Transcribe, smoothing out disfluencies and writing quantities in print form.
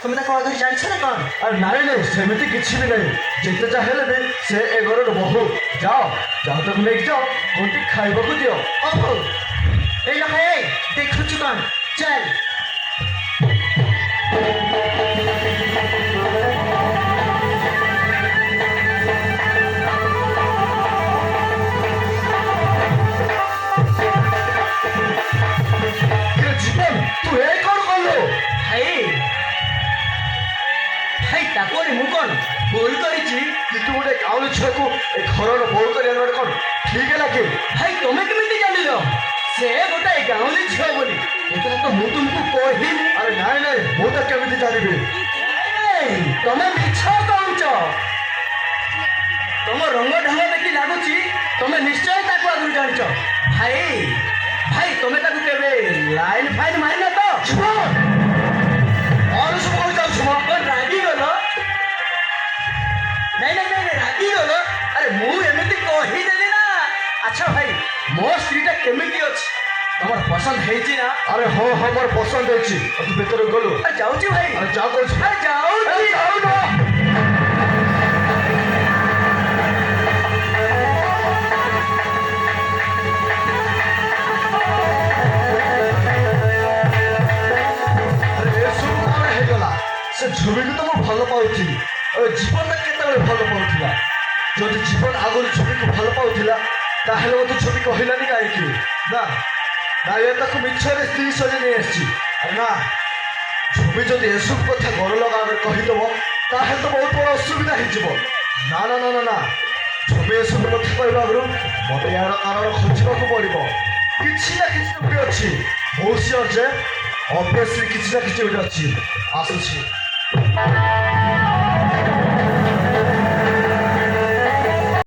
তুমি ତାକୁ ଅଧରି ଜାଣିଛ ନା କ'ଣ? ଆରେ ନାଇଁ ନାଇଁ ସେମିତି କିଛି ବି ନାହିଁ। ଯେତେ ଯାହା ହେଲେ ବି ସେ ଏ ଘରର ବୋହୂ। ଯାଅ ଯାଅ ତାକୁ ନେଇକି ଯାଅ କୋଉଠି ଖାଇବାକୁ ଦିଅ। ଓହୋ ଏଇ ଲୋକ ଏଇ ଦେଖୁଛୁ କ'ଣ? ଚାଲ ଜୀବନ ତୁ ଏ କ'ଣ କଲୁ? ଭାଇ ଭାଇ ତାକୁ ଆଣି ମୁଁ କ'ଣ ଭୁଲ କରିଛି? କିନ୍ତୁ ଗୋଟେ ଗାଉଁଲି ଛୁଆକୁ ଏ ଘରର ବୋହୂ କରିବା ଗୋଟେ କ'ଣ ଠିକ ହେଲା କି? ଭାଇ ତମେ କେମିତି ଜାଣିଲ ସେ ଗୋଟାଏ ଗାଉଁଲି ଝିଅ ବୋଲି? ଏଥିରେ ତ ମୁଁ ତୁମକୁ କହିନି। ଆରେ ନାଇଁ ନାଇଁ ମୁଁ ତ କେମିତି ଜାଣିବି? ଏଇ, ତମେ ମିଛ କହୁଛ। ତମ ରଙ୍ଗ ଢଙ୍ଗ ଦେଖି ଲାଗୁଛି ତମେ ନିଶ୍ଚୟ ତାକୁ ଆଗରୁ ଜାଣିଛ। ଭାଇ ଭାଇ ତମେ ତାକୁ କେବେ ଲାଇନ ଫାଇନ ମାରିନ ତ? ଜୀବନ କ'ଣ ସବୁ କହି ଯାଉଛୁ ମ? କ'ଣ ରାଗିଗଲ? ନାଇଁ ନାଇଁ ନାଇଁ ରାଗିଗଲ? ଆରେ ମୁଁ ଏମିତି କହିଦେଲି ନା। ଆଚ୍ଛା ଭାଇ ମୋ ସ୍ତ୍ରୀଟା କେମିତି ଅଛି? ତମର ପସନ୍ଦ ହେଇଛି ନା? ଆରେ ହଁ ହଁ ମୋର ପସନ୍ଦ ହେଇଛି। ତୁ ଭିତରକୁ ଗଲୁ? ଆରେ ଯାଉଛି ଭାଇ। ଆରେ ଯାଅ କହୁଛୁ। ଆରେ ଯାଉଛି। ଯାଉନ। ସେ ଝୁମିକୁ ତ ମୁଁ ଭଲ ପାଉଥିଲି। ଜୀବନଟା କେତେବେଳେ ଭଲ ପାଉଥିଲା? ଯଦି ଜୀବନ ଆଗରୁ ଝୁମିକୁ ଭଲ ପାଉଥିଲା ତାହେଲେ ମୋତେ ଝୁମି କହିଲାନି କାହିଁକି? ନା ନା ଏ ତାକୁ ମିଛରେ ସ୍ତ୍ରୀ ସଜେଇ ନେଇ ଆସିଛି। ଆରେ ନା ଝୁମି ଯଦି ଏସବୁ କଥା ଘର ଲୋକ ଆଗରେ କହିଦେବ ତାହେଲେ ତ ବହୁତ ବଡ଼ ଅସୁବିଧା ହେଇଯିବ। ନା ନା ନା ନା ନା ଝୁମି ଏସବୁ କଥା କହିବା ଆଗରୁ ମୋତେ ଏହାର କାରଣ ଖୋଜିବାକୁ ପଡ଼ିବ। କିଛି ନା କିଛି ତ ଗୋଟେ ଅଛି। ମୁଁ ସିଓର ଯେ ଅବଭିୟସଲି କିଛି ନା କିଛି ଗୋଟେ ଅଛି। ଆସୁଛି।